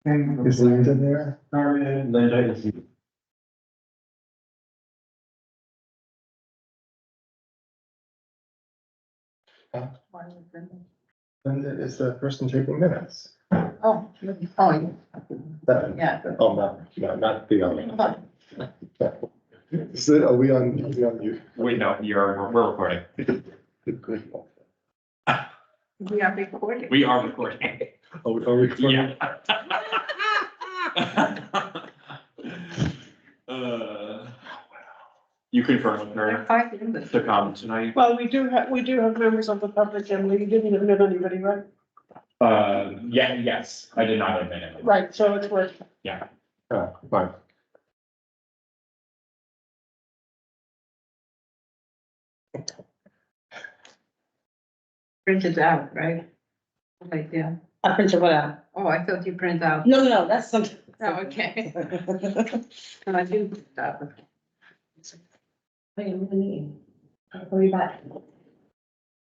Is Linda there? Linda is. Linda is the person taking minutes. Oh, That- yeah. Oh, no, not the other. Are we on you? Wait, no, we're recording. Good. We are recording. We are recording. Are we recording? Yeah. You confirm with There are her 5 minutes. to come tonight? Well, we do have members of the public and we didn't admit anybody, right? Yeah, yes, I did not admit it. Right, so it's worth. Fine. Printed out, right? Like, yeah. I printed what out? Oh, I thought you print out. No, that's something. Oh, okay. And I do print out. Wait, what do you need? I'll be back.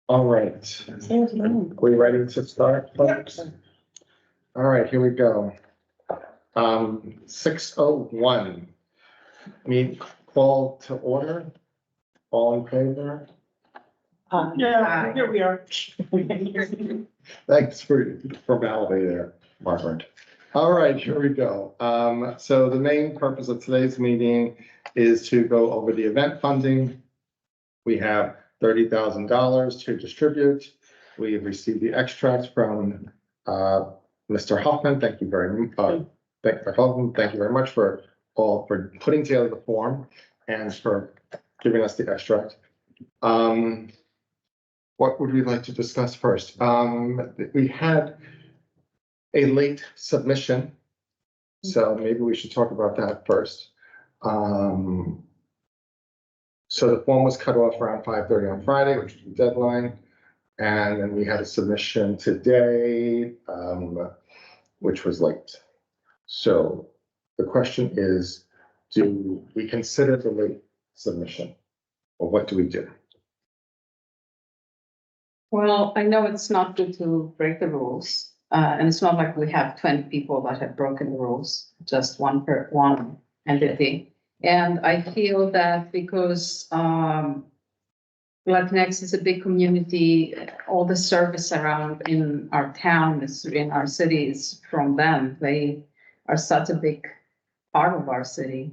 All right. Are we ready to start, folks? All right, here we go. 6:01. Call to order. All in favor? Yeah, here we are. Thanks for formality there, Margaret. All right, here we go. So the main purpose of today's meeting is to go over the event funding. We have $30,000 to distribute. We have received the extracts from Mr. Hoffman. Thank you very much. Dr. Hoffman, thank you very much for putting together the form and for giving us the extract. What would we like to discuss first? We had a late submission, so maybe we should talk about that first. So the form was cut off around 5:30 on Friday, which was the deadline. And then we had a submission today, which was late. So the question is, do we consider the late submission? Or what do we do? Well, I know it's not good to break the rules, and it's not like we have 20 people that have broken the rules, just one entity. And I feel that because Latinx is a big community, all the service around in our town, in our city is from them. They are such a big part of our city.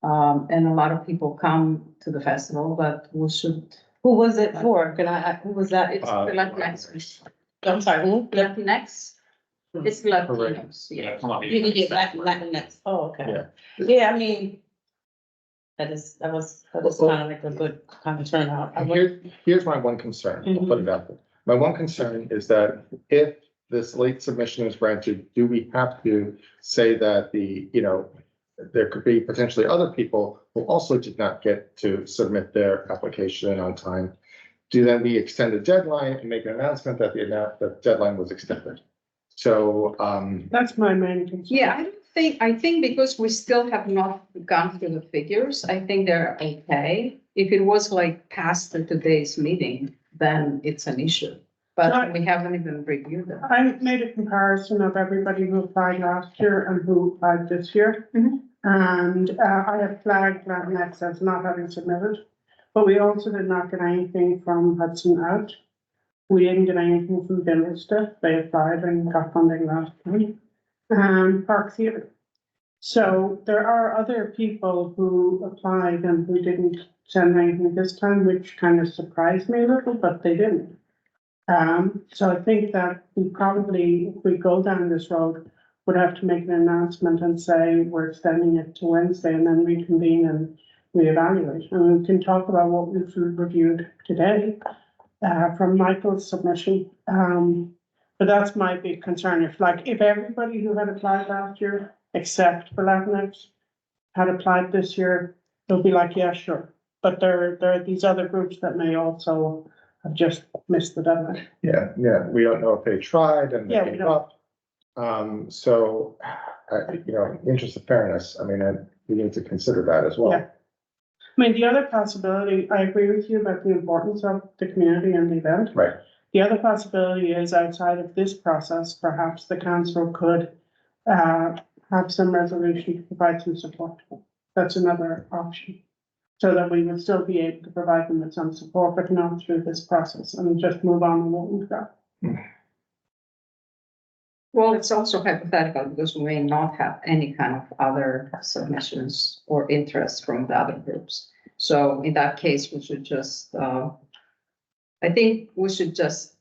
And a lot of people come to the festival, but we should. Who was it for? Who was that? It's the Latinx. I'm sorry, who? Latinx. It's Latinos, yeah. Come on. You can get Latin next. Oh, okay. Yeah. Yeah, I mean, that was kind of like a good kind of turnout. I would- Here's my one concern. I'll put it out there. My one concern is that if this late submission is granted, do we have to say that there could be potentially other people who also did not get to submit their application on time? Do then we extend the deadline and make an announcement that the deadline was extended? So, That's my main concern. Yeah, I think because we still have not gone through the figures, I think they're okay. If it was like past today's meeting, then it's an issue. But we haven't even reviewed them. I made a comparison of everybody who applied last year and who applied this year. Mhm. And I have flagged Latinx as not having submitted, but we also did not get anything from Hudson Out. We didn't get anything from Vista. They applied and got funding last week. And Park Theatre. So there are other people who applied and who didn't send anything this time, which kind of surprised me a little, but they didn't. So I think that we probably, if we go down this road, would have to make an announcement and say we're extending it to Wednesday and then reconvene and reevaluate. And we can talk about what we've reviewed today from Michael's submission. But that's my big concern. If everybody who had applied last year, except for Latinx, had applied this year, they'll be like, yeah, sure. But there are these other groups that may also have just missed the deadline. yeah, we don't know if they tried and they Yeah, we gave don't. up. So, in the interest of fairness, I mean, we need to consider that as well. Yeah. I mean, the other possibility, I agree with you about the importance of the community and the event. Right. The other possibility is outside of this process, perhaps the council could have some resolution to provide some support. That's another option. So that we would still be able to provide them with some support, but not through this process and just move on and what we've got. Well, it's also hypothetical because we may not have any kind of other submissions or interest from the other groups. So in that case, we should just, I think we should just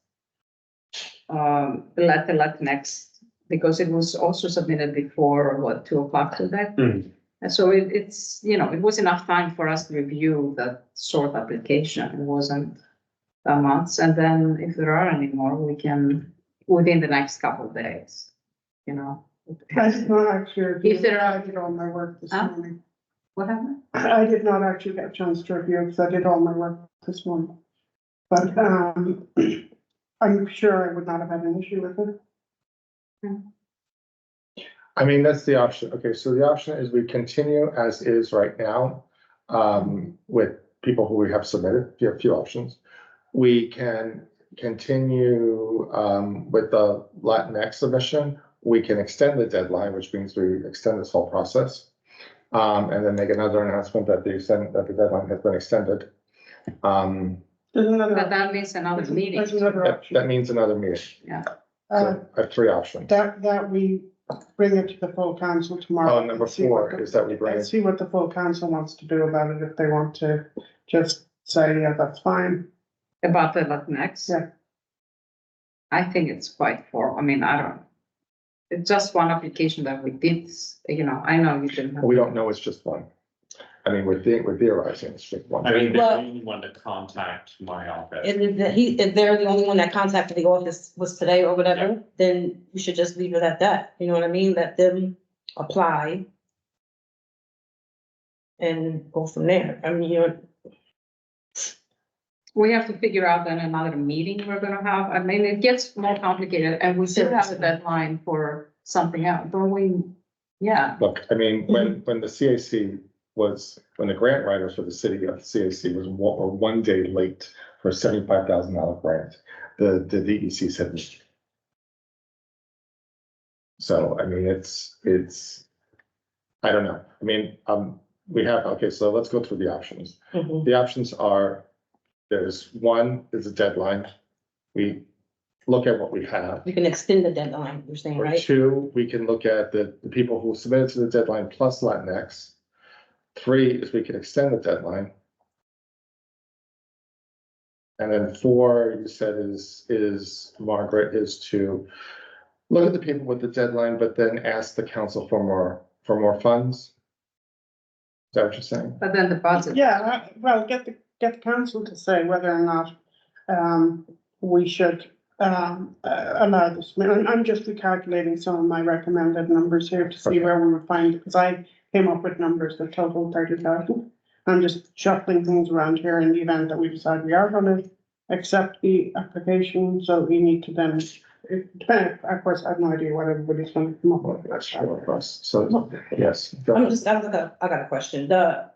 let the Latinx, because it was also submitted before, 2:00 today? Mhm. And so it's, it was enough time for us to review that short application. It wasn't months. And then if there are any more, we can, within the next couple of days, I did not actually. If there are- I did all my work this Huh? morning. What happened? I did not actually get a chance to review because I did all my work this morning. But, I'm sure I would not have had an issue with it. I mean, that's the option. Okay, so the option is we continue as is right now, with people who we have submitted, a few options. We can continue, with the Latinx submission. We can extend the deadline, which means we extend this whole process. And then make another announcement that the deadline has been extended. There's another. But that means another meeting. There's another That option. means another meeting. Yeah. So I have three options. That we bring it to the full council tomorrow. Oh, number and see what 4 the- is that we bring and it. see what the full council wants to do about it, if they want to just say, yeah, that's fine. About the Latinx? Yeah. I think it's quite I mean, I don't. It's just one application that we did, I know you didn't have. We don't know it's just one. I mean, we're theorizing it's just one. I mean, they're Well- the only one to contact my office. If they're the only one that contacted the office was today or whatever, then we should just leave it at that, you know what I mean? Let them apply. And go from there. I mean, We have to figure out then another meeting we're gonna have. I mean, it gets more complicated and we still have a deadline for something else, don't we? Yeah, Look, I mean, when the CAC when the grant writers for the city of CAC were 1 day late for a $75,000 grant, the DEC said. no. So, I mean, it's, I don't know. I mean, okay, so let's go through the options. mhm. The options are, there's a deadline. We look at what we have. We can extend the deadline, you're saying, Or right? 2, we can look at the people who submitted to the deadline plus Latinx. 3 is we can extend the deadline. And then 4, you said is Margaret, is to look at the people with the deadline, but then ask the council for more funds. Is that what you're saying? but then the budget. Yeah, well, get the council to say whether or not, we should, allow this. I mean, I'm just recalculating some of my recommended numbers here to see Okay. where we would find, because I came up with numbers that total 30,000. I'm just shuffling things around here in the event that we decide we are gonna accept the application, so we need to then, of course, I have no idea what everybody's gonna come up with. That's sure for us. So, yes. go I'm ahead. just, I got a question. The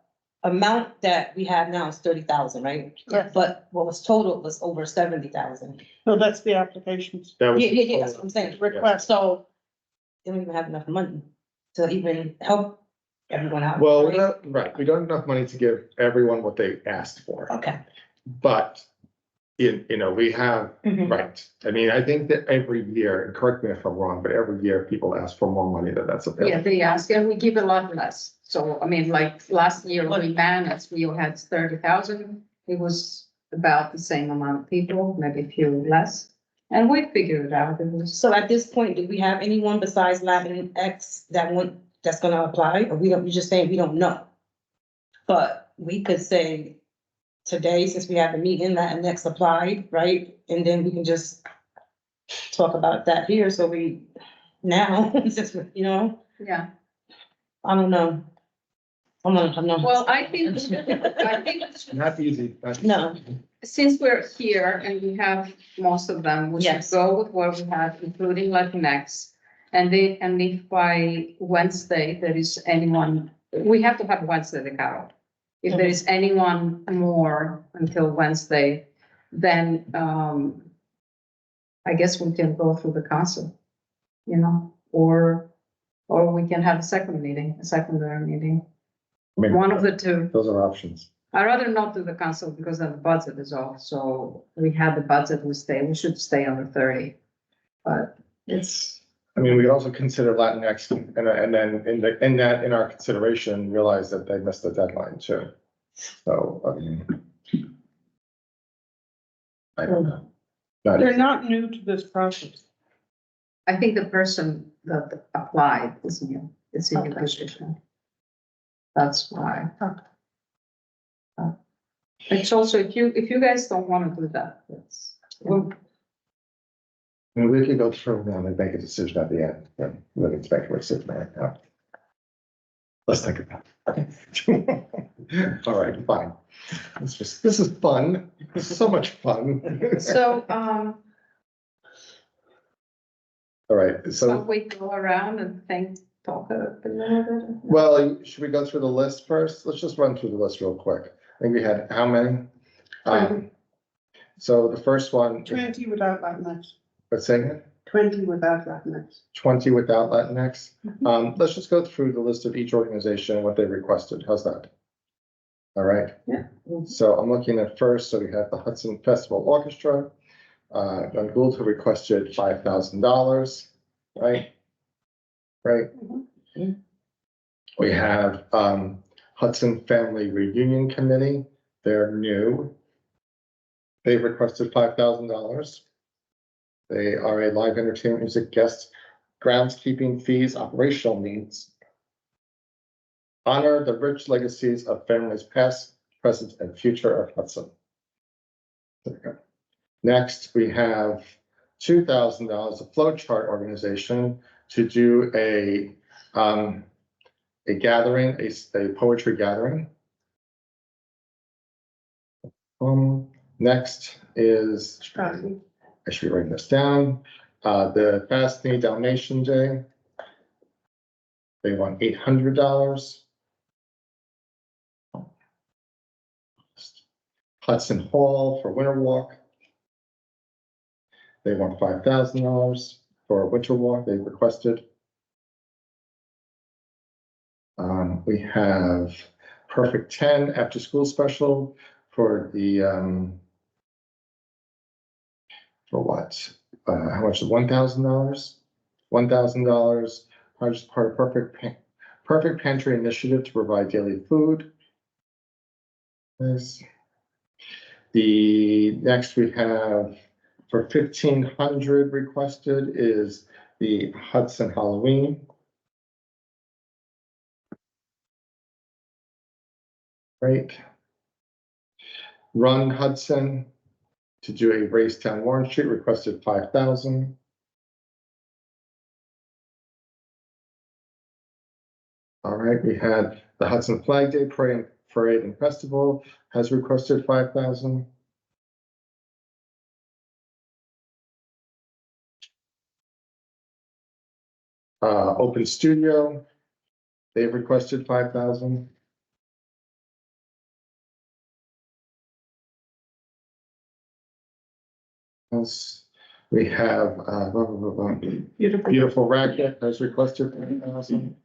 amount that we have now is 30,000, right? Yeah. But what was total was over 70,000. So that's the applications. That was- Yeah, that's what I'm saying. Request. So they don't even have enough money to even help everyone out. Well, right? we don't have enough money to give everyone what they asked for, Okay. but we have, Mhm. right. I mean, I think that every year, and correct me if I'm wrong, but every year people ask for more money that's Yeah, available. they ask, and we give a lot less. So, I mean, like last year, we managed, we had 30,000. It was about the same amount of people, maybe a few less. And we figured it out. It was, So at this point, do we have anyone besides Latinx that's gonna apply? Or you're just saying we don't know? But we could say today, since we have the meeting, Latinx applied, right? And then we can just talk about that here. So now, since, yeah. I don't know. I'm not. Well, I think, Not easy. No. since we're here and we have most of them, we should Yes. go with what we have, including Latinx. And if by Wednesday there is anyone, we have to have Wednesday the cutoff. If there is anyone more until Wednesday, then I guess we can go through the council, or Or we can have a second meeting, a secondary meeting, I mean, one of the two. those are options. I'd rather not do the council because then the budget is off, so we had the budget, we should stay on the 30. But it's, I mean, we could also consider Latinx and then in our consideration, realize that they missed the deadline too. So, I mean. I don't know. They're not new to this process. I think the person that applied is new, it's in your position. That's why. It's also, if you guys don't want to do that, that's, well, I mean, we could go through them and make a decision at the end, and we can make a decision right now. Let's think about it. All right, fine. This is fun. This is so much fun. so, All right, so so, we go around and talk a little bit. well, should we go through the list first? Let's just run through the list real quick. I think we had how many? So the first one, 20 without Latinx, let's say 20 without Latinx. 20 without Latinx. Let's just go through the list of each organization and what they requested. How's that? All right. Yeah. So I'm looking at first, so we have the Hudson Festival Orchestra. Don Gould, who requested $5,000, right? Right. Mhm. We have Hudson Family Reunion Committee. They're new. They requested $5,000. They are a live entertainment music guest, groundskeeping fees, operational needs. Honor the rich legacies of families past, present, and future of Hudson. There we go. Next, we have $2,000, a flow chart organization to do a gathering, a poetry gathering. Next is, I should be writing this down, the Fast Knee Dalmatian Day. They want $800. Hudson Hall for Winter Walk. They want $5,000 for a winter walk they requested. We have Perfect 10 after school special for the, for what? How much is $1,000? $1,000, part of Perfect Pantry Initiative to provide daily food. This. The next we have for 1,500 requested is the Hudson Halloween. Right. Run Hudson to do a race down Warren Street requested 5,000. All right, we had the Hudson Flag Day Parade and Festival has requested 5,000. Open Studio, they've requested 5,000. We have Beautiful Racket has requested 5,000.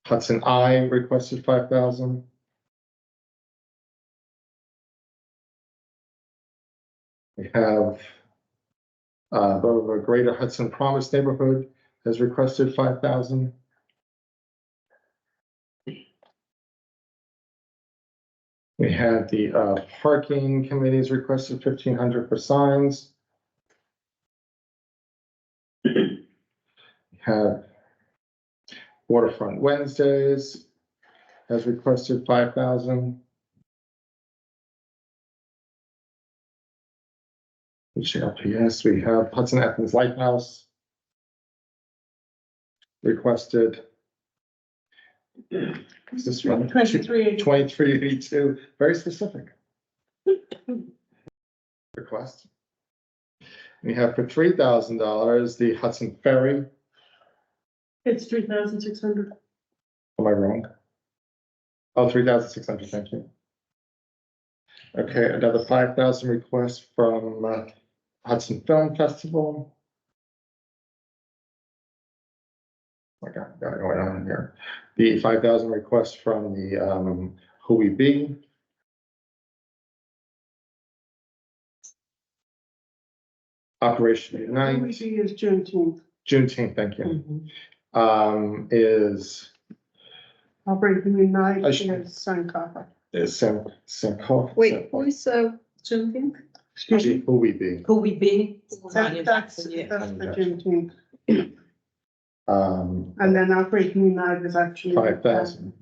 Hudson Eye requested 5,000. We have the Greater Hudson Promise Neighborhood has requested 5,000. We have the parking committees requested 1,500 for signs. We have Waterfront Wednesdays has requested 5,000. HLPS, we have Hudson Athens Lighthouse requested. Is this one? 2382, very specific. Request. We have for $3,000, the Hudson Ferry. It's 3,600. Am I wrong? Oh, 3,600, thank you. Okay, another 5,000 request from Hudson Film Festival. I got going on here. The 5,000 request from the, Who We Be. Operation Unite, OEG is Juneteenth. Juneteenth, thank you, Mhm. is Operating Unite I should- is Sankofa. Simcoe. Wait, who is, Juneteenth? Excuse me. Who We Be. Who we be? That's the Yeah. Juneteenth. Um, And then Operating Unite is actually. 5,000,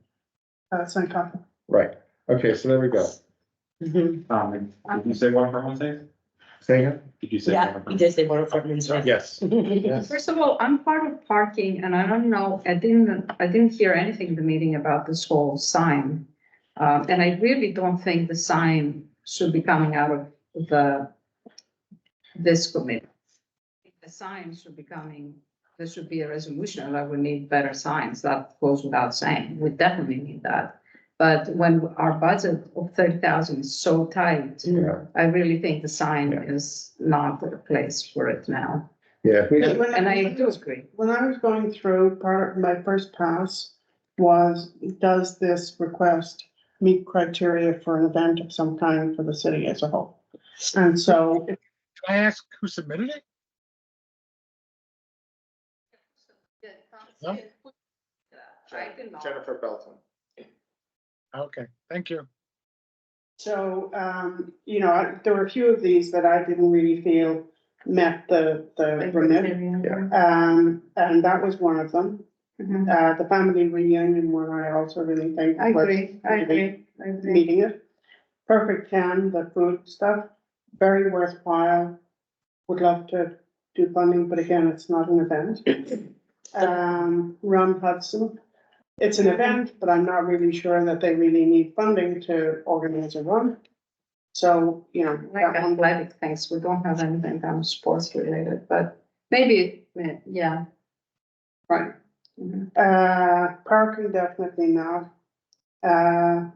Sankofa. right, okay, so there we go. Mhm. Did you say one for Wednesday? Say again? Did you say? Yeah, you did say one for Wednesday. Yes, yes, First of all, I'm part of parking and I don't know, I didn't hear anything in the meeting about this whole sign. And I really don't think the sign should be coming out of this committee. The sign should be coming, there should be a resolution that we need better signs, that goes without saying, we definitely need that. But when our budget of 30,000 is so tight, yeah, I really think the sign Yeah. is not the place for it now. yeah, if we, And I do agree. When I was going through, my first pass was, does this request meet criteria for an event of some kind for the city as a whole? And so, Can I ask who submitted it? No? Jennifer Belton. Okay, thank you. so, you know, there were a few of these that I didn't really feel met the remit. And that was one of them. Mhm. The family reunion one, I also really think. I was agree, I agree, I agree. Meeting it. Perfect 10, the food stuff, very worthwhile. Would love to do funding, but again, it's not an event. Ron Hudson, it's an event, but I'm not really sure that they really need funding to organize a run. So, you know, Like that one, athletic things, we don't have anything sports related, but maybe, yeah. right. Mhm. Parking definitely not. The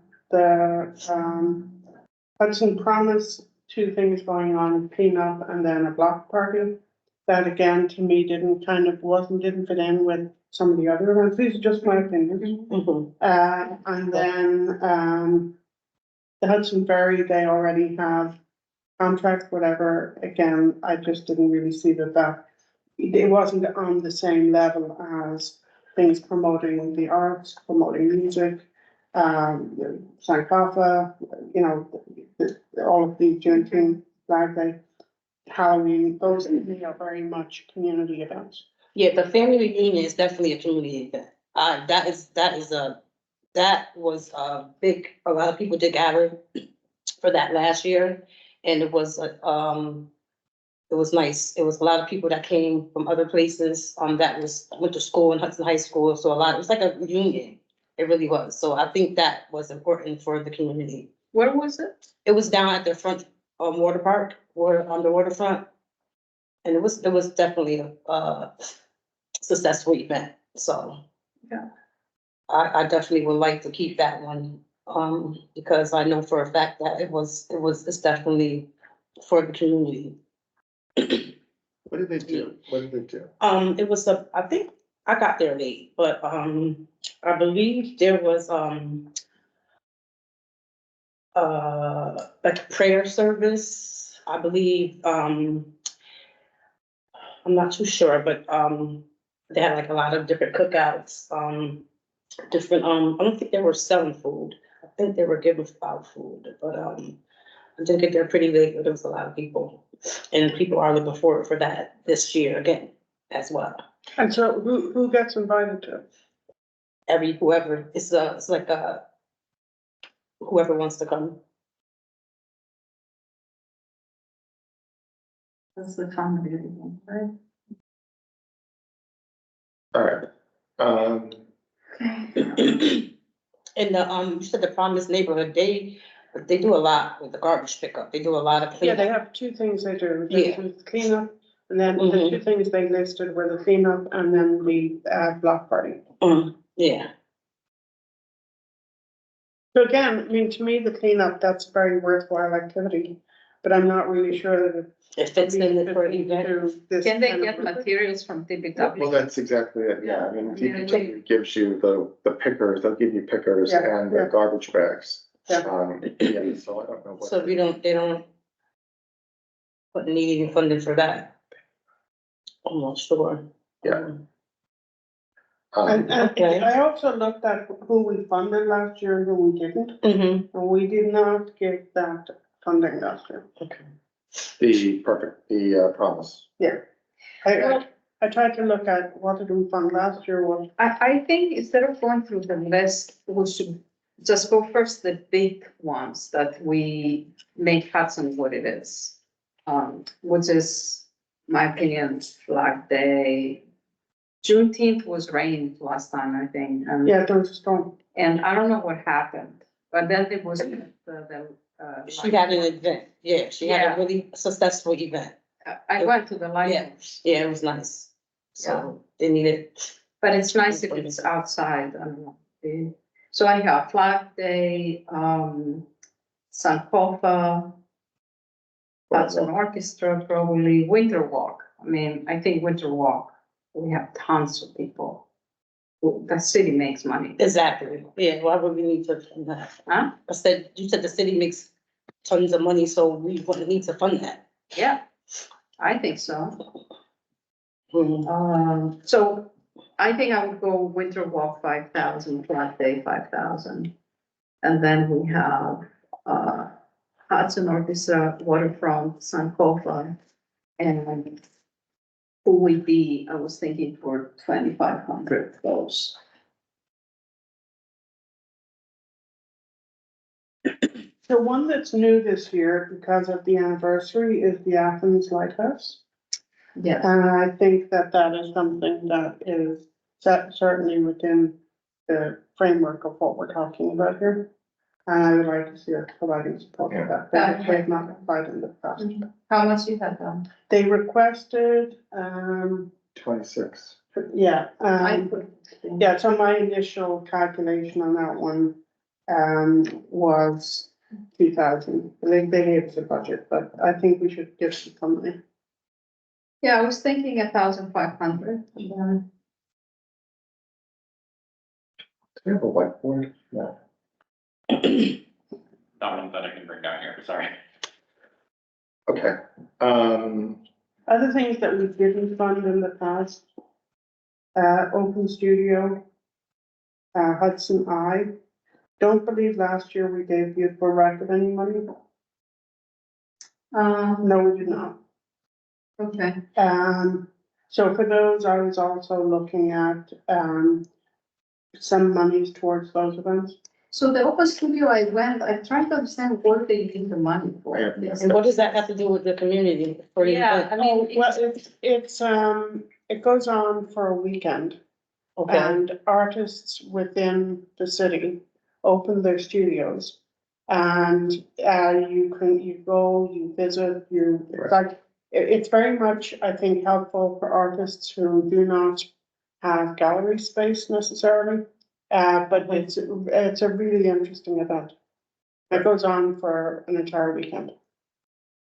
Hudson Promise, two things going on, cleanup and then a block party. That again, to me, didn't fit in with some of the other events. These are just my opinions. Mhm. And then, the Hudson Ferry, they already have contract, whatever. Again, I just didn't really see that it wasn't on the same level as things promoting the arts, promoting music, Sankofa, you know, all of the Juneteenth, Flag Day, Halloween, those to me are very much community events. Yeah, the family reunion is definitely a community event. That was big, a lot of people did gather for that last year. And it was nice. It was a lot of people that came from other places, went to school in Hudson High School, so it was like a reunion. It really was. So I think that was important for the community. Where was it? It was down at the front, water park, or on the waterfront. And it was definitely a successful event, so. Yeah. I definitely would like to keep that one, because I know for a fact that it's definitely for the community. What did they do? What did they do? It was I think I got there late, but, I believe there was, like a prayer service, I believe, I'm not too sure, but, they had like a lot of different cookouts, different, I don't think they were selling food. I think they were giving out food, but, I did get there pretty late, but there was a lot of people. And people are looking forward for that this year again as well. And so who gets invited to? Whoever, it's like whoever wants to come. That's the family reunion, right? All right, And you said the Promise neighborhood, they do a lot with the garbage pickup. They do a lot of Yeah, they cleanup. have two things they do. Yeah. They do cleanup, and then the Mhm. two things they listed were the cleanup and then the block party. Yeah, So again, I mean, to me, the cleanup, that's a very worthwhile activity. but I'm not really sure that It fits in the for fits event. into this Can they kind of get budget. materials from Well, DPW? that's exactly it, yeah, I mean, Yeah. DPW gives you the pickers, they'll give you pickers Yeah, and yeah. the garbage bags. Yeah. Yeah, so I don't know what. So they don't put needing funding for that. I'm not sure. Yeah. And Okay. I also looked at who we funded last year and who we didn't, Mm-hmm, and we did not give that funding last year. okay. The promise. I tried to look at what did we fund last year, what, I think instead of going through the list, we should just go first the big ones that we make Hudson what it is. Which is, my opinion, Flag Day. Juneteenth was rained last time, I think, yeah, there was a storm. and I don't know what happened, but then there was She had an event, yeah, she had Yeah. a really successful event. I went to the lighthouse, Yeah, it was nice. So they needed, but it's nice if it's outside, I don't know. So I have Flag Day, Sankofa, Hudson Orchestra, probably Winter Walk. I mean, I think Winter Walk, we have tons of people. The city makes money, exactly, yeah, why would we need to fund that? huh? I said, you said the city makes tons of money, so we wouldn't need to fund that. Yeah, I think so. Mhm. So I think I would go Winter Walk 5,000, Flag Day 5,000. And then we have, Hudson Orchestra, Waterfront, Sankofa, and who would be, I was thinking for 2,500 of those. The one that's new this year because of the anniversary is the Athens Lighthouse. Yeah, And I think that that is something that is certainly within the framework of what we're talking about here. And I would like to see us providing support for that. They've not provided in the past. how much you have done? They requested, 26. yeah, I put. yeah, so my initial calculation on that one, was 2,000. They gave us a budget, but I think we should give some something. Yeah, I was thinking 1,500. Do we have a whiteboard? No. Not one that I can bring down here, sorry. Okay, Other things that we didn't fund in the past, Open Studio, Hudson Eye. Don't believe last year we gave you for record any money. No, we did not. Okay. So for those, I was also looking at, some monies towards those events. So the Open Studio, I tried to understand what they need the money for. I have no And what does that have to do with the community? For the Yeah, event? I mean, Well, it's, it goes on for a weekend. Okay, And artists within the city open their studios. And, you go, you visit, it's like, it's very much, I think, helpful for artists who do not have gallery space necessarily. But it's a really interesting event. It goes on for an entire weekend.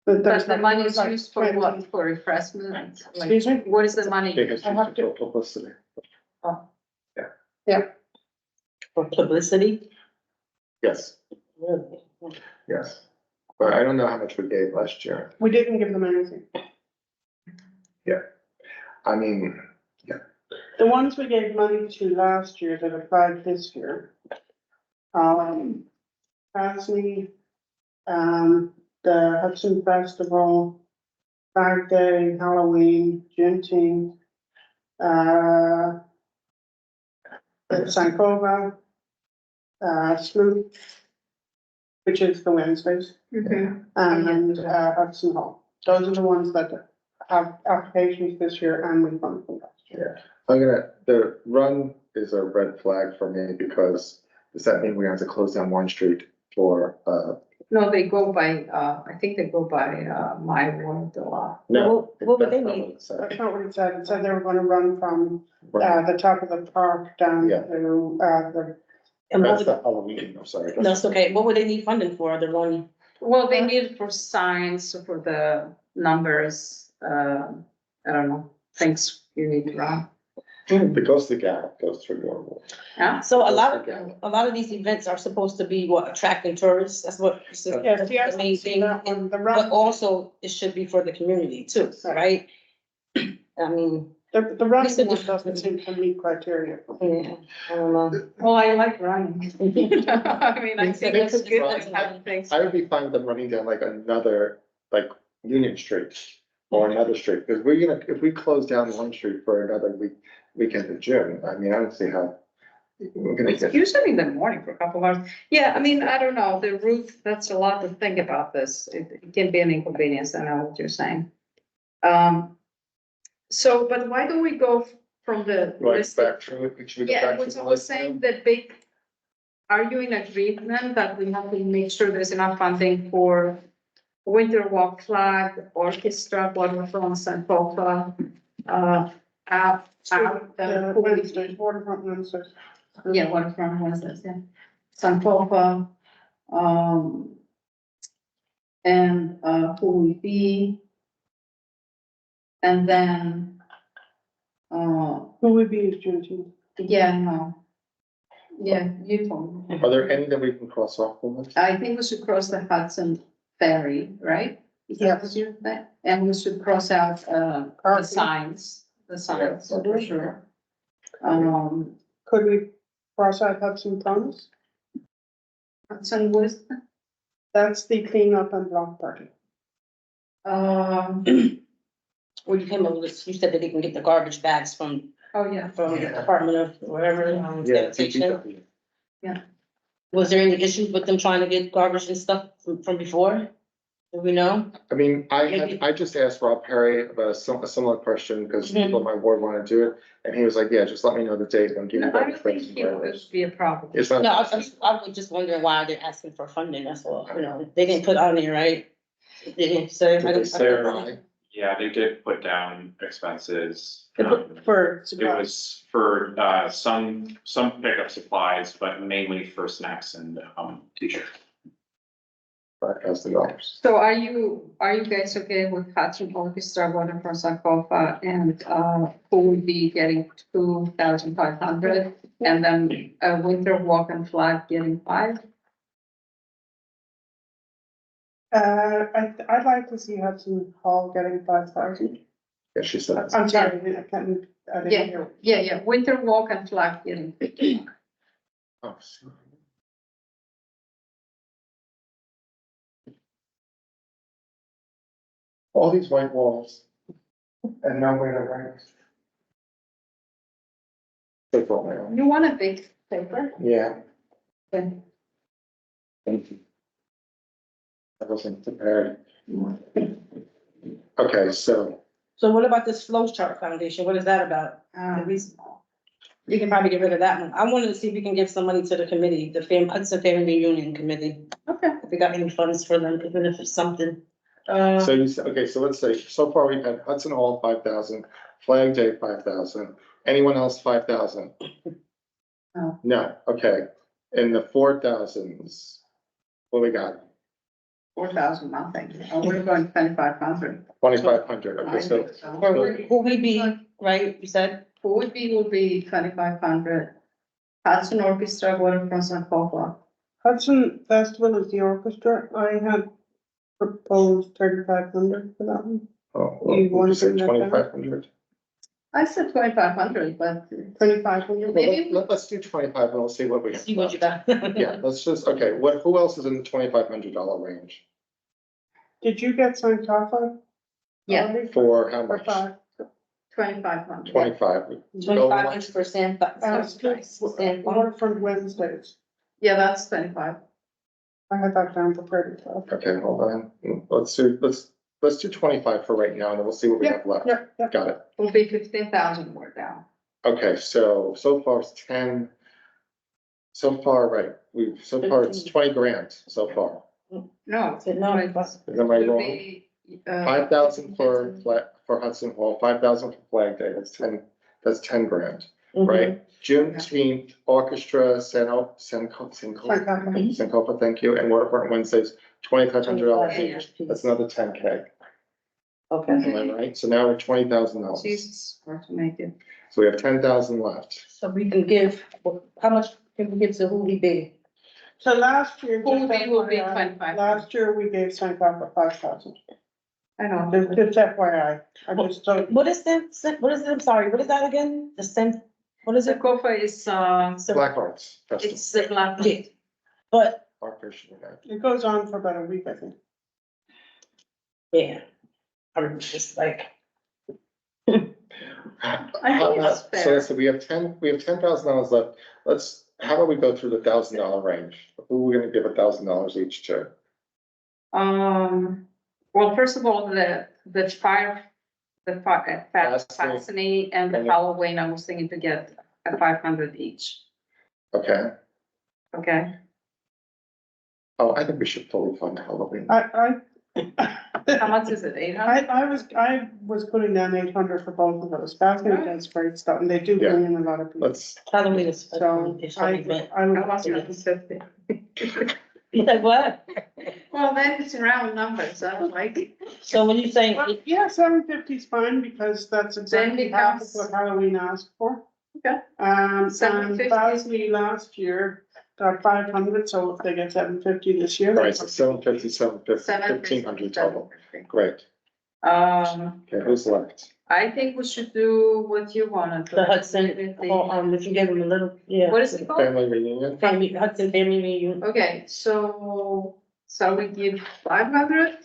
but the like- money is like used for 20 what? For refreshment? Like, Excuse me? what is the money? biggest I have to- publicity. for publicity? Yes, Really? yes. But I don't know how much we gave last year. We didn't give them anything. I mean, The ones we gave money to last year that applied this year. Pasley, the Hudson Festival, Flag Day, Halloween, Juneteenth, Sankova, Sloop, which is the Wednesdays, Mhm. and Hudson Hall. Those are the ones that have applications this year and we fund from last year. the run is a red flag for me because does that mean we have to close down Warren Street for, No, they go by, I think they go by, my word a lot. no? What would they that's not need? what it said. That's not what it said. It said they were gonna run from, Right. the top of the park down Yeah. to, And what That's would, the Halloween, I'm sorry. that's okay, what would they need funding for, the one? Well, they need it for signs, for the numbers, I don't know, things you need to run. The Costa Gap goes through your ward. Yeah, So a Okay. lot of these events are supposed to be what, attracting tourists, that's what. Yeah, That's see, I the main thing. that one, the But run, also, it should be for the community too, right? I mean, the run Lisa, one did- doesn't seem to meet criteria. yeah, I don't know. well, I like running. I mean, I think it's good to have things. I would be fine with them running down like another, like Union Street or another street, because we're gonna, if we close down one street for another weekend in June, I mean, I don't see how. We're gonna It's get, usually in the morning for a couple of hours. Yeah, I mean, I don't know, the route, that's a lot to think about this. It can be an inconvenience, I know what you're saying. So, but why don't we go from the right, list? back to, should we go Yeah, back to what the I was list saying, now? the big, are you in agreement that we have to make sure there's enough funding for Winter Walk Flag, Orchestra, Waterfront, Sankofa, Wednesdays, waterfront Wednesdays. yeah, Waterfront Wednesdays, yeah. Sankofa, and, who will be. And then, Who would be is Juneteenth? yeah, no. Yeah, you told me. Are there any that we can cross off the list? I think we should cross the Hudson Ferry, right? Is that what you're saying? And we should cross out, the signs, for sure. Could we cross out Hudson Promise? Hudson was, That's the cleanup and block party. Or you came up with, you said that they can get the garbage bags from yeah. the Department of wherever, Yeah, sanitation. DPW. Was there any issues with them trying to get garbage and stuff from before? Do we know? I mean, I just asked Rob Perry about a similar question, because Mhm. people on my board want to do it, and he was like, yeah, just let me know the date, and give No, me I that don't think information. it would be a problem. It's No, not. I was just wondering why they're asking for funding, that's all, you know, they didn't put on there, right? They didn't say. Did they say why? Yeah, they did put down expenses. They put for, It was for, some pickup supplies, but mainly for snacks and, t-shirts. $5,000. So are you guys okay with Hudson Orchestra, Waterfront, Sankofa, and, who will be getting 2,500? And then, Winter Walk and Flag getting 5? I'd like to see Hudson Hall getting 5,000. Yeah, she said. I'm sorry, I can't, I didn't hear. Yeah, Winter Walk and Flag getting 50. Oh, sorry. All these white walls and nowhere to write. Take all my own. You want a big paper? Yeah, Okay. thank you. I wasn't prepared. Okay, so, so what about this flow chart foundation, what is that about? You can probably get rid of that one, I wanted to see if we can give some money to the committee, the Hudson Family Union Committee. Okay. If we got any funds for them, even if it's something. so you said, okay, so let's say, so far we've had Hudson Hall, 5,000, Flag Day, 5,000. Anyone else, 5,000? No. No, okay. In the 4,000s, what we got? 4,000, nothing. We're going 2,500. 2,500, okay, so, Or who we be, right, you said? Who would be 2,500. Hudson Orchestra, Waterfront, Sankofa. Hudson Festival is the orchestra. I had proposed 3,500 for that one. oh, You what wanna did you say, bring that down? 2,500? I said 2,500, but 2,500. Maybe- Let's do 25 and we'll see what we have. See what you left. got. Yeah, let's just, okay, who else is in the $2,500 range? Did you get signed off on? yeah, already? For how For much? 5. 2,500. 25. 2,500%, but. Waterfront Wednesdays. Yeah, that's 25. I had that down for 35. Okay, hold on. Let's do 25 for right now, and then we'll see what we have left. Yeah. Got it. Will be 15,000 more down. Okay, so far it's 10. So far, right, so far it's 20 grand so far. No. No, Is that right Will wrong? be, 5,000 for Hudson Hall, 5,000 for Flag Day, that's 10 grand, right? Juneteenth, orchestra, Sankofa, thank you, and Waterfront Wednesdays, $2,500 Yeah. each, that's another 10K, Okay, am I right? So now we're $20,000. Jesus, hard to make it. So we have 10,000 left. so we can give, how much can we give to who we be? So last year. Who just will be FYI, 25? Last year, we gave 25 for 5,000. I know. Just FYI, I just don't. What is that, what is it, I'm sorry, what is that again? The same, what is The it? COFA is, Black Arts Festival. it's the black. Yeah. But, Art Festival event. It goes on for about a week, I think. yeah, I'm just like, How it's about- fair. So we have $10,000 left. How about we go through the $1,000 range? Who are we gonna give $1,000 each to? Well, first of all, the Last thing. Fascinating and the Okay. Halloween, I was thinking to get a 500 each, Okay, okay? oh, I think we should fully fund Halloween. How much is it, 800? I was putting down 800 for both of those. Fascinating does great stuff, and they do Yeah. bring in a lot of people. Let's, Halloween is. So it's I, fun, but- I How would. much is it? 50? You said what? Well, then it's round numbers, I don't like it. So when you saying, Well, yeah, 750 is fine, because that's exactly half of becomes- what Halloween asked for. Okay. And 750. Fascinating last year got 500, so if they get 750 this year. right, so 750, 1,500 total. Great. Okay, who's left? I think we should do what you wanted. the Hudson, if you give them a little, yeah. What is it called? Family reunion? Hudson Family Reunion. Okay, so we give 500.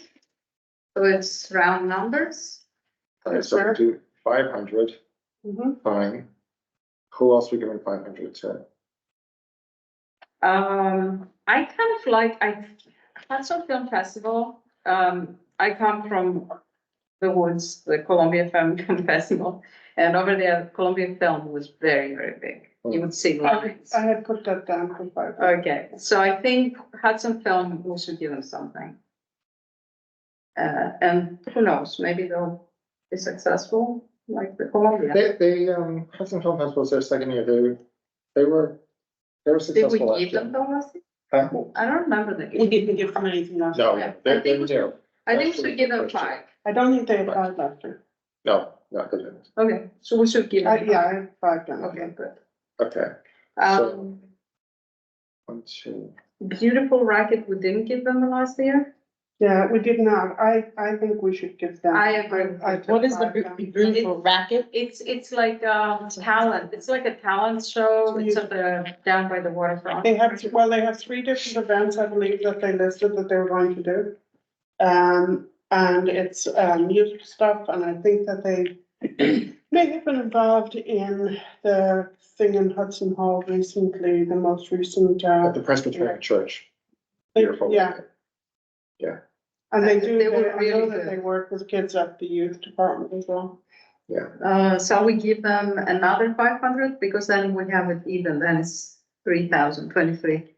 So it's round numbers. Okay, so we do 500, Mhm. fine. Who else we giving 500 to? I kind of like, Hudson Film Festival, I come from the woods, the Columbia Film Festival, and over there, Columbia Film was very, very big. You would see lines. I had put that down for 500. Okay, so I think Hudson Film, we should give them something. And who knows, maybe they'll be successful, like the Columbia. Hudson Film Festival was their second year, they were Did we successful last give them year. the last? Huh? I don't remember the. We didn't give them anything else. No, Yeah, they're I think we new. I think we should give them 5. I don't think they applied last year. No, they didn't. Okay, so we should give them. Yeah, I had 5 down. Okay, good. Okay, Um, 1, 2. Beautiful Racket, we didn't give them the last year. Yeah, we did not. I think we should give them. I agree. What is the beautiful racket? It's like, talent, it's like a talent show, it's at the, down by the waterfront. They have, they have 3 different events, I believe, that they listed that they were going to do. And it's, music stuff, and I think that they may have been involved in the thing in Hudson Hall recently, the most recent, At the Presbyterian Church. Beautiful. Yeah. And they do, They were I know really that good. they work with kids at the youth department as well. So we give them another 500, because then we have it even, then it's 3,000, 23,000.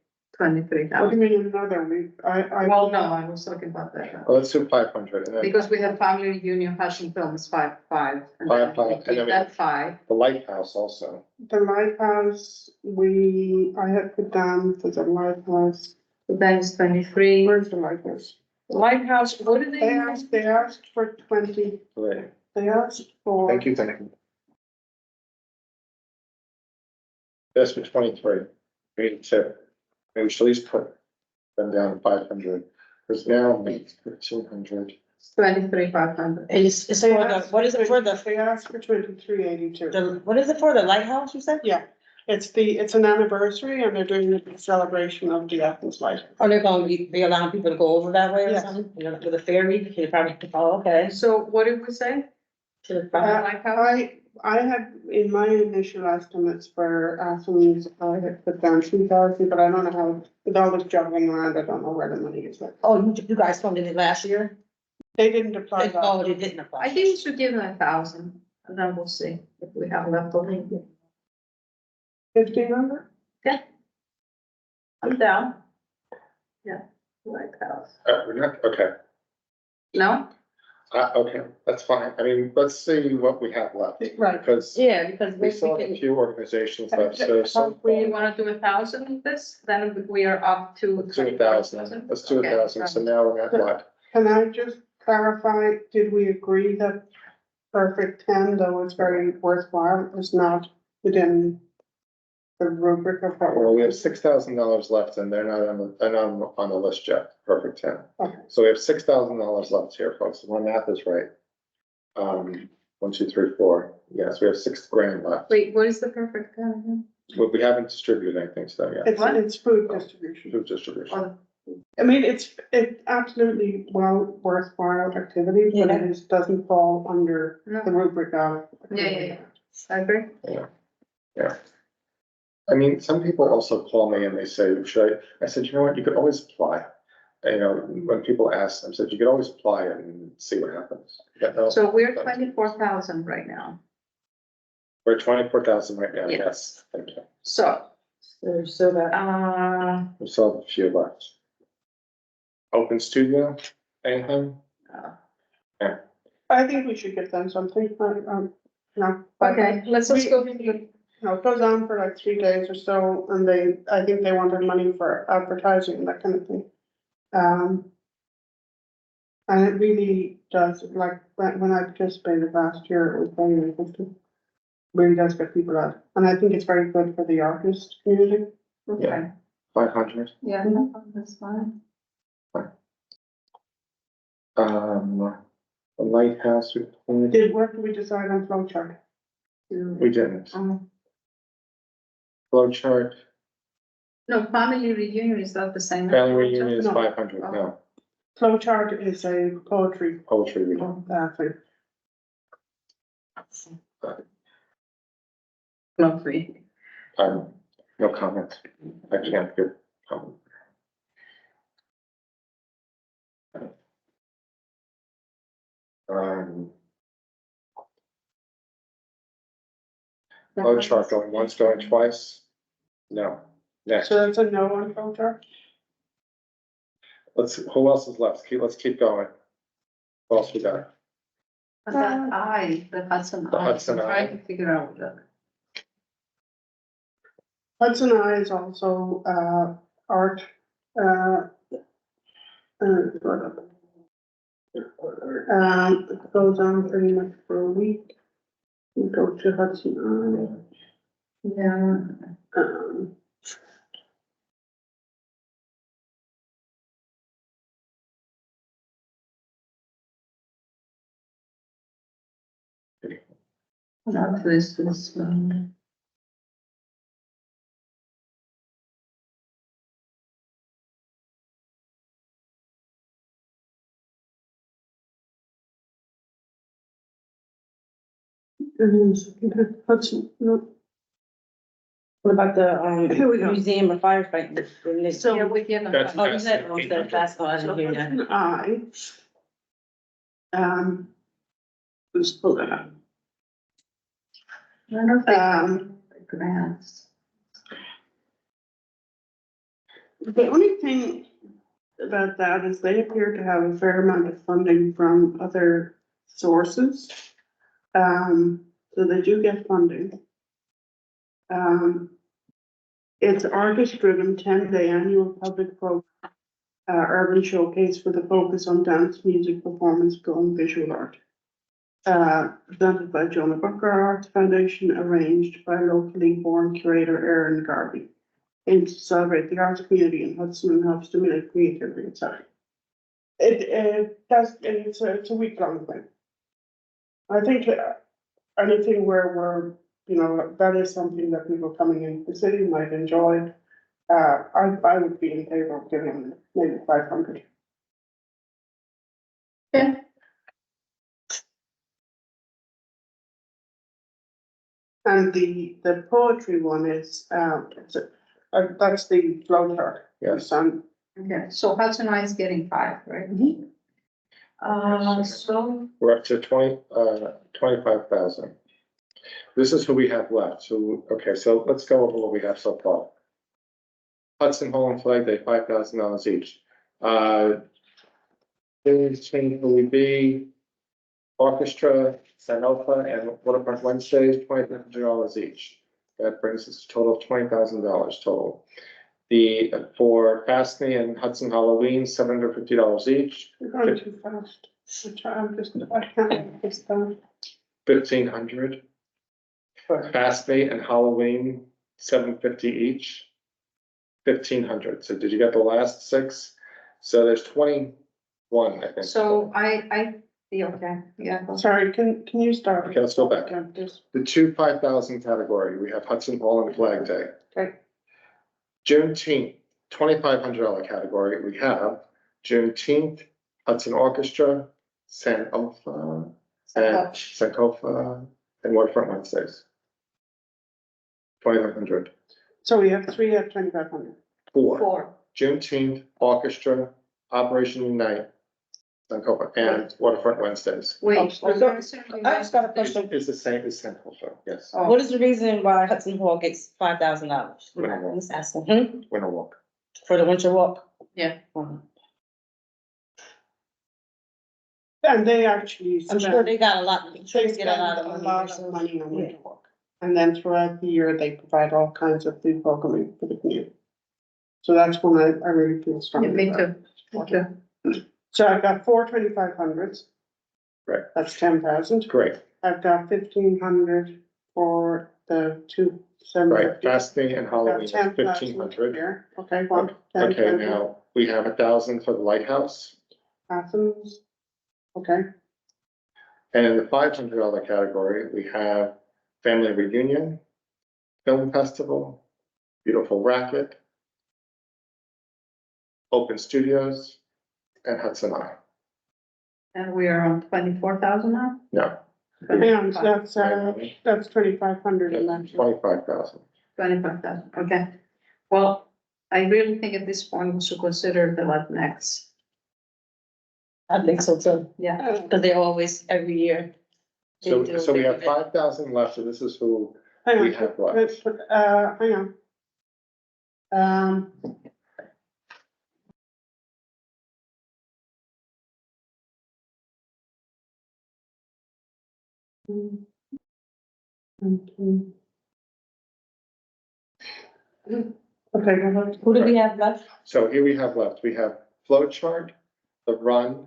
What do you mean another week? Well, no, I was talking about that. Well, let's do 500 and then Because we have family reunion, fashion films, 5. And then 5, we and give then we- that 5. the Lighthouse also. The lighthouse, I had put down for the lighthouse. So then it's 23. Where's the lighthouse? Lighthouse, what did They asked for 20, Great, they asked for. thank you, thank you. That's for 23. Great tip. Maybe we should at least put them down to 500, because now it's 1,500. 23,500. It's for the, what is it for They asked for 2382. what is it for, the lighthouse, you said? Yeah, it's an anniversary and they're doing a celebration of the Athens light. Are they gonna be allowing people to go over that way or Yes. something, with a ferry, you probably, oh, okay. So what did we say? To the The front. lighthouse? I had, in my initial estimates for Athens, I had put down 2,000, but I don't know how, with all this juggling around, I don't know where the money is. Oh, you guys funded it last year? They didn't apply that. Oh, they didn't apply. I think we should give them 1,000, and then we'll see if we have left over. 1,500? I'm down. Yeah, lighthouse. We're not, okay, No? Okay, that's fine. I mean, let's see what we have left, Right. because Yeah, because we still have a few organizations left, so some. We wanna do 1,000 of this, then we are up to. Let's do 1,000, let's do Okay. 1,000, so now we're at what? Can I just clarify, did we agree that Perfect Ten, though it's very worthwhile, is not within the rubric of what? Well, we have $6,000 left and they're not on the list yet, perfect 10. Okay. So we have $6,000 left here, folks, my math is right. 1, 2, 3, 4, yes, we have $6,000 left, Wait, what is the perfect time? but we haven't distributed anything to them yet, It's food distribution. food distribution. I mean, it's absolutely worthwhile activity, but Yeah. it is, doesn't fall under No. the rubric of. Yeah. I agree. Yeah. I mean, some people also call me and they say, should I said, you know what, you could always apply. You know, when people ask, I said, you could always apply and see what happens. Yeah, no, So we're 24,000 right now. we're 24,000 right now, Yeah. yes, thank you. So, So that, We still have a few left. Open studio, anything? I think we should give them something, no. okay, let's just go through the. No, it goes on for like 3 days or so, and I think they wanted money for advertising and that kind of thing. And it really does, like, when I participated last year, it was very interesting. Really does get people out, and I think it's very good for the artist community. Okay, 500. yeah, that's fine. The lighthouse, Where do we decide on flow chart? we didn't. Um, Flow chart, No, family reunion is not the same. family reunion is No. 500, no, Flow chart is a poetry poetry reading. thing. No free. No comment, I can't give comment. Flow chart going once, going twice? No, next, So that's a no on flow chart? who else is left? Let's keep going. What else we got? But that the Hudson The Eye, Hudson I'm Eye. trying to figure out the. Hudson Eye is also, art, it goes on pretty much for a week. We go to Hudson Yeah. Eye, Not this is, Hudson, no, what about the, Here we go. museum of firefighting? yeah, we give them. That's- Oh, you said, oh, instead of fast, oh, I so didn't hear that. Hudson Eye. Let's pull that up. I don't think Um, grants. The only thing about that is they appear to have a fair amount of funding from other sources. So they do get funding. It's artist-driven 10-day annual public urban showcase with a focus on dance, music, performance, film, visual art. Presented by Jonah Booker Arts Foundation, arranged by locally born curator Erin Garvey. And to celebrate the arts community in Hudson and help stimulate creativity, etc. It's a week-long thing. I think anything where that is something that people coming into the city might enjoy. I would be in favor of giving them maybe 500. Yeah. And the poetry one is, that's the flow chart. Yes. Okay, so Hudson Eye is getting 5, right? So, We're up to 25,000. This is who we have left, so, okay, so let's go over what we have so far. Hudson Hall and Flag Day, $5,000 each. Things change, will we be, Orchestra, Sanofa, and Waterfront Wednesdays, $2,500 each. That brings us to a total of $20,000 total. For Fastney and Hudson Halloween, $750 each, You're going too fast. I can't make this down. 1,500. Fastney and Halloween, $750 each, 1,500. So did you get the last six? So there's 21, I think. So I feel, okay, yeah. go. Sorry, can you start? Okay, let's go back. Again, please. The two 5,000 category, we have Hudson Hall and Flag Day. Okay. Juneteenth, $2,500 category, we have Juneteenth, Hudson Orchestra, Sankofa, and Waterfront Wednesdays. 2,500. So we have three at 2,500. Four. Juneteenth, Orchestra, Operation Unite, Sankofa, and Waterfront Wednesdays. Wait. Oh, so- I just got a question. It's the same as Sankofa, yes. Oh. What is the reason why Hudson Hall gets $5,000? Winter I'm Walk, just asking, Winter Walk. for the winter walk? Yeah. And they actually. I'm sure spend- they got a lot, I'm sure They they spend get a lot a of money. lot there, of so- money on Yeah. winter walk. And then throughout the year, they provide all kinds of food programming for the community. So that's one I really feel Yeah, strongly me about. too. Okay. So I've got four 2,500s. Right. That's 10,000. Great, I've got 1,500 for the two right, 750. Fastney and Halloween is 10,000 1,500. here. Okay, one. Okay, now, we have 1,000 for the Lighthouse, Athens. Okay, and in the $500 category, we have Family Reunion, Film Festival, Beautiful Racket, Open Studios, and Hudson Eye. And we are on 24,000 now? No. hang on, that's 2,500 in that. 25,000. 25,000, okay. Well, I really think at this point we should consider the Latinx. I think so too, Yeah. because they always, every year. they So, do a so we big have event. 5,000 left, so this is who Hang we on, have left. hang on. Okay, go ahead. Who do we have left? So here we have left, we have Flow Chart, The Run,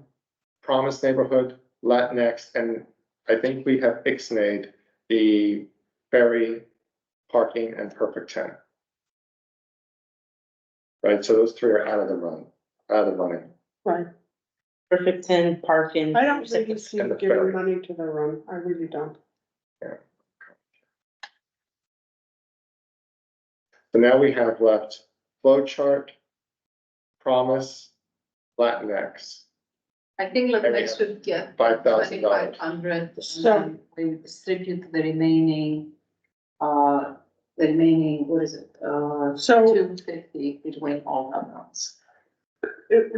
Promise Neighborhood, Latinx, and I think we have Ixnade, the ferry, parking, and Perfect 10. Right, so those three are out of the running. Right, Perfect 10 parking. I don't really see And the giving ferry. money to the run, I really don't. So now we have left Flow Chart, Promise, Latinx, I think we Latinx have should get $5,000. 2,500. So- We distribute the remaining, what is it, So, 250 between all amounts.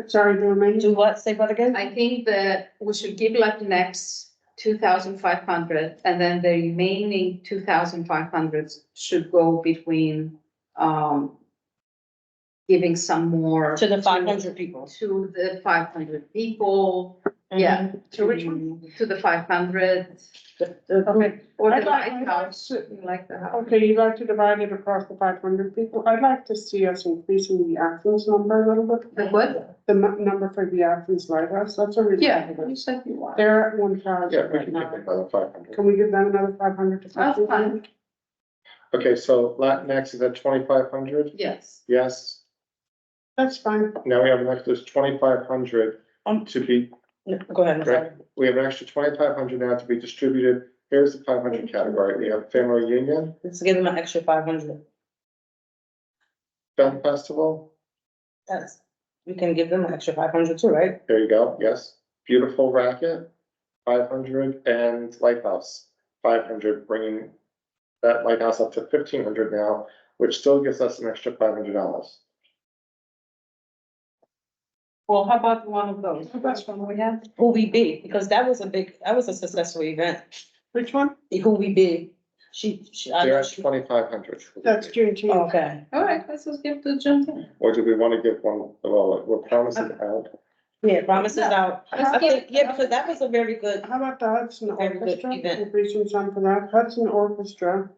sorry, the remaining, Do what, say that again? I think that we should give Latinx 2,500 and then the remaining 2,500 should go between, giving some more. To the 500 people. To the 500 people, yeah. To which one? To the 500, okay, or the I'd like- lighthouse, we like the house. okay, you'd like to divide it across the 500 people, I'd like to see us increasing the Athens number a little bit. The what? The number for the Athens Lighthouse, that's a really. Yeah, you said you want. They're at 1,000 Yeah, we right can give now. them another 500. Can we give them another 500 to That's 1,500? Okay, so Latinx is at 2,500, Yes. yes. That's fine. Now we have an extra 2,500 to be, Go ahead, I'm sorry. we have an extra 2,500 now to be distributed. Here's the 500 category. We have Family Reunion, Let's give them an extra 500. Film Festival, That's, we can give them an extra 500 too, right? there you go, yes. Beautiful Racket, 500, and Lighthouse, 500, bringing that Lighthouse up to 1,500 now, which still gives us an extra $500. Well, how about one of those? Which one we have? Who we be, because that was a successful event. Which one? The Who we be. I They're know at she. 2,500. That's Juneteenth. Okay. All right, let's just give to Jim. Or do we want to give one, well, we're promising out, Yeah, promises out. I think, yeah, because that was a very good, How about the Hudson Very good Orchestra, event. increasing some for that, Hudson Orchestra.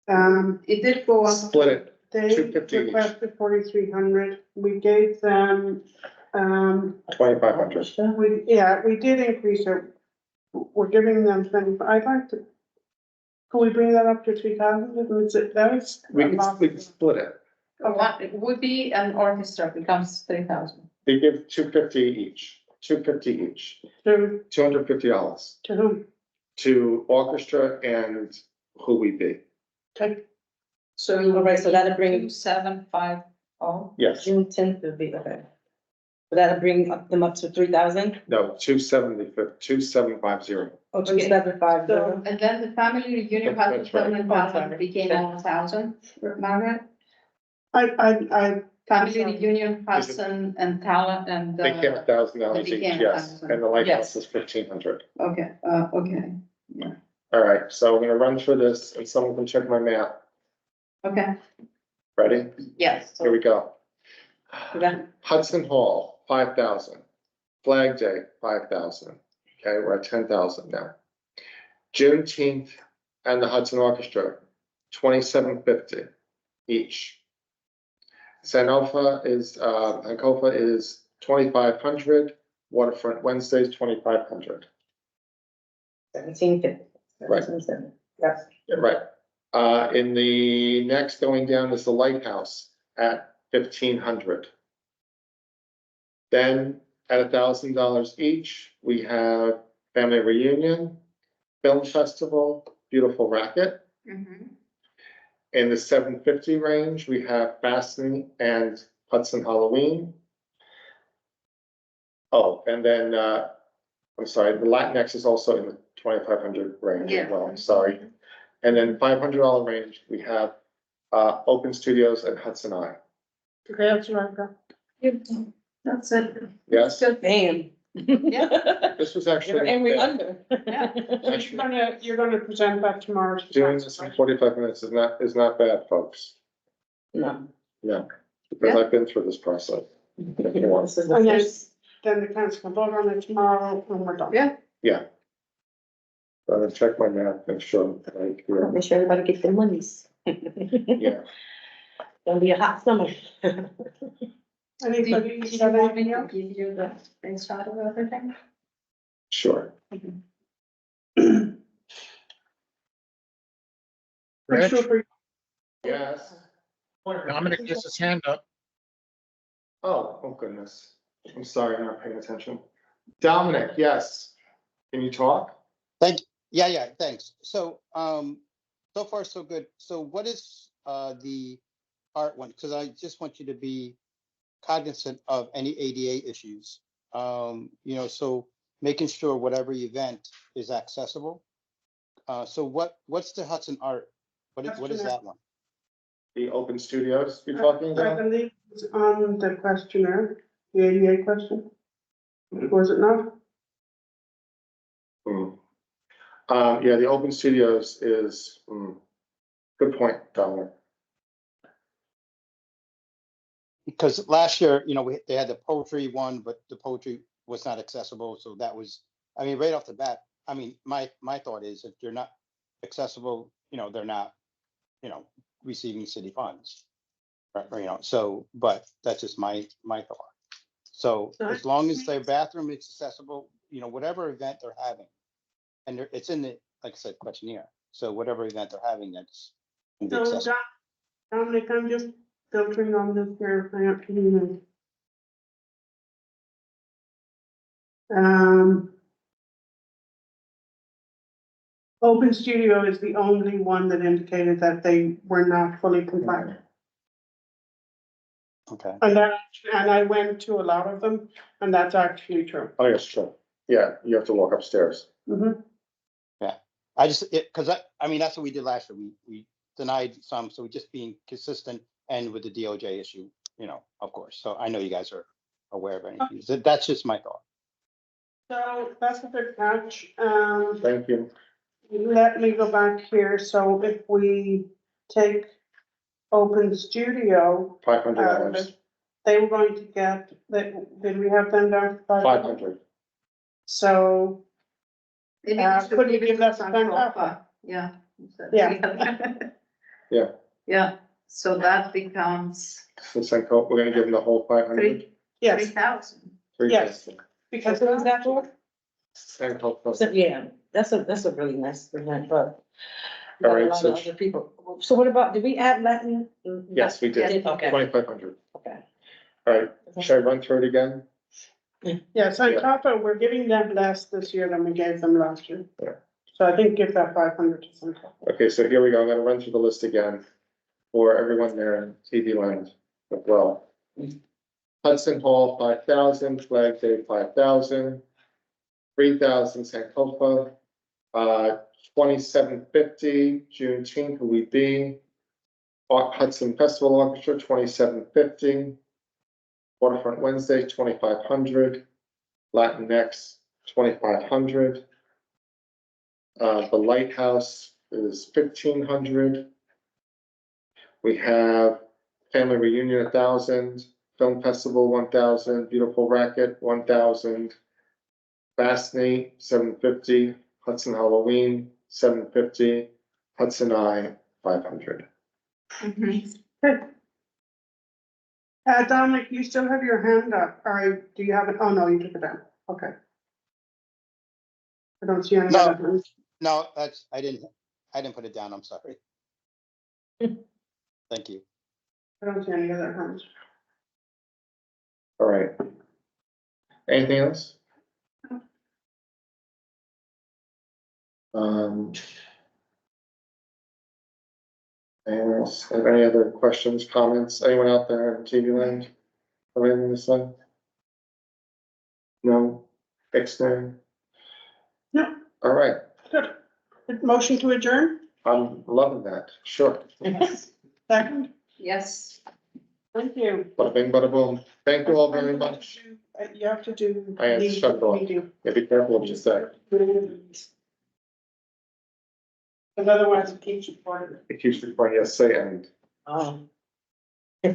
It did go up. Split it, They 250 each. requested 4,300, we gave them, 2,500. we did increase it. We're giving them 20, I'd like to. Can we bring that up to 3,000, that is. We a can, lot. we can split it. It would be an orchestra becomes 3,000. They give 250 each, 250 each, To, $250 to whom? to orchestra and who we be. Okay, So. All right, so that'll bring- 2,750. Yes, June 10th would be, okay. So that'll bring them up to 3,000 no, 2,750. or Okay. 275. So, and then the family reunion had That's right. 7,000 became 1,000, Margaret? I, Family reunion, Hudson and talent and. They came $1,000 they each, became yes, 1,000. and the lighthouse Yes. is 1,500. Okay, okay, All right, so I'm gonna run through this and someone can check my math. okay, Ready? yes. Here we go. Okay. Hudson Hall, 5,000. Flag Day, 5,000. Okay, we're at 10,000 now. Juneteenth and the Hudson Orchestra, 2,750 each. Sankofa is 2,500. Waterfront Wednesdays, 2,500. 1750. Right. 1770. Yes. Right. In the next going down is the Lighthouse at 1,500. Then at $1,000 each, we have Family Reunion, Film Festival, Beautiful Racket. Mhm. In the 750 range, we have Fastening and Hudson Halloween. Oh, and then, I'm sorry, the Latinx is also in the 2,500 range Yeah. as well, sorry. And then $500 range, we have, Open Studios and Hudson Eye. okay, that's what I've got. That's it. Yes, Good. Bam. Yeah. this was actually. And we're under. Yeah. Actually, You're gonna present that tomorrow. to doing council, this in right? 45 minutes is not bad, folks. No. Yeah, because Yeah. I've been through this process. This is the And then, first. then the council can vote on it tomorrow and we're done. Yeah. Yeah. So I'm gonna check my math, make sure, like, Make sure everybody gets their monies. yeah. Gonna be a hot summer. Anybody, Do is you that want me anything to else? give you the inside of everything? Sure. Rich, Sure. Yes. Dominic has his hand up. Oh goodness. I'm sorry, I'm not paying attention. Dominic, yes. Can you talk? Yeah, thanks. So, so far so good. So what is, the art one? Because I just want you to be cognizant of any ADA issues. So making sure whatever event is accessible. So what's the Hudson Art? What is that one? The Open Studios you're talking I about? believe it's on the questionnaire, the ADA question. Was it not? Hmm. Yeah, the Open Studios is, good point, Dominic. Because last year, they had the poetry one, but the poetry was not accessible. So that was, right off the bat, my thought is if they're not accessible, they're not, receiving city funds. Right, so, but that's just my thought. So as long as their bathroom is accessible, whatever event they're having, and it's in the, like I said, questionnaire. So whatever event they're having, that's gonna be So accessible. Dominic, I'm just filtering on this here. I have to email. Open Studio is the only one that indicated that they were not fully compliant. Okay. And I went to a lot of them, and that's actually true. Oh, yes, sure. Yeah, you have to walk upstairs. Mhm. I just, because that's what we did last year. We denied some, so we're just being consistent and with the DOJ issue, of course. So I know you guys are aware of anything. So that's just my thought. So that's a good catch. Thank you. Let me go back here. So if we take Open Studio, $500. they were going to get, did we have them down to 500. So, Maybe Uh, we should could you give give it that to San to Rafa. Rafa? Yeah. Yeah. Yeah. Yeah, so that becomes So Senco, we're gonna give them the whole 500. three yes, 3,000. Yes. because What is that for? Senco plus. So, yeah, that's a really nice event, but. All got a right, lot so- of other people. So what about, did we add Latin? Yes, we did. Okay, 2,500. okay. All right, should I run through it again? yes, on Yeah. top of, we're giving them less this year than we gave them last year. Yeah. So I think give that 500 to Central. Okay, so here we go. I'm gonna run through the list again for everyone there in TV land as well. Hudson Hall, 5,000, Flag Day, 5,000. 3,000 Sankofa, 2750 Juneteenth, who we be. Hudson Festival Orchestra, 2750. Waterfront Wednesday, 2,500. Latinx, 2,500. The Lighthouse is 1,500. We have Family Reunion, 1,000. Film Festival, 1,000. Beautiful Racket, 1,000. Fascinate, 750. Hudson Halloween, 750. Hudson Eye, 500. Dominic, you still have your hand up, or do you have it? Oh, no, you took it down. Okay. I don't see any. No. other hands. No, I didn't put it down, I'm sorry. Thank you. I don't see any other hands. All right. Anything else? Anyone else have any other questions, comments? Anyone out there in TV land? Have anything to say? No? Ixnay? No. All right, Good. Motion to adjourn? I'm loving that, sure. Second? Yes. Thank you. Bada bing, bada boom. Thank you all very much. You have to do. I had to the shut it off. meeting. Yeah, be careful what you say. Because otherwise it keeps recording. It keeps recording, yes, say end. Oh. Is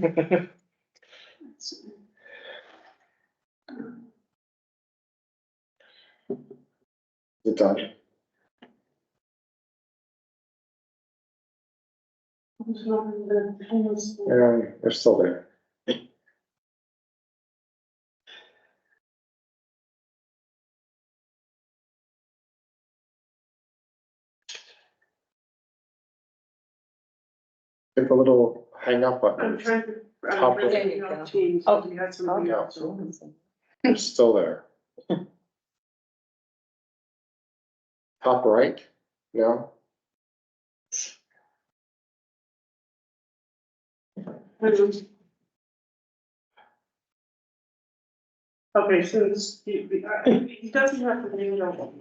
it done? They're still there. Hit the little hang up I'm button. trying to. Top of- There you go. Teams, Oh. we had somebody Oh, else. They're still there. Top right? No? Okay, since he doesn't have to be no.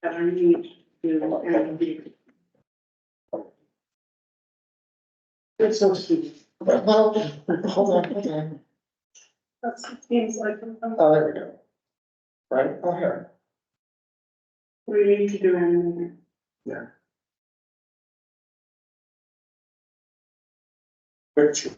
That I need to end the. It's so sweet. Hold on. That seems like. Oh, there we go. Right, oh, here. We need to do anything. Yeah. Picture.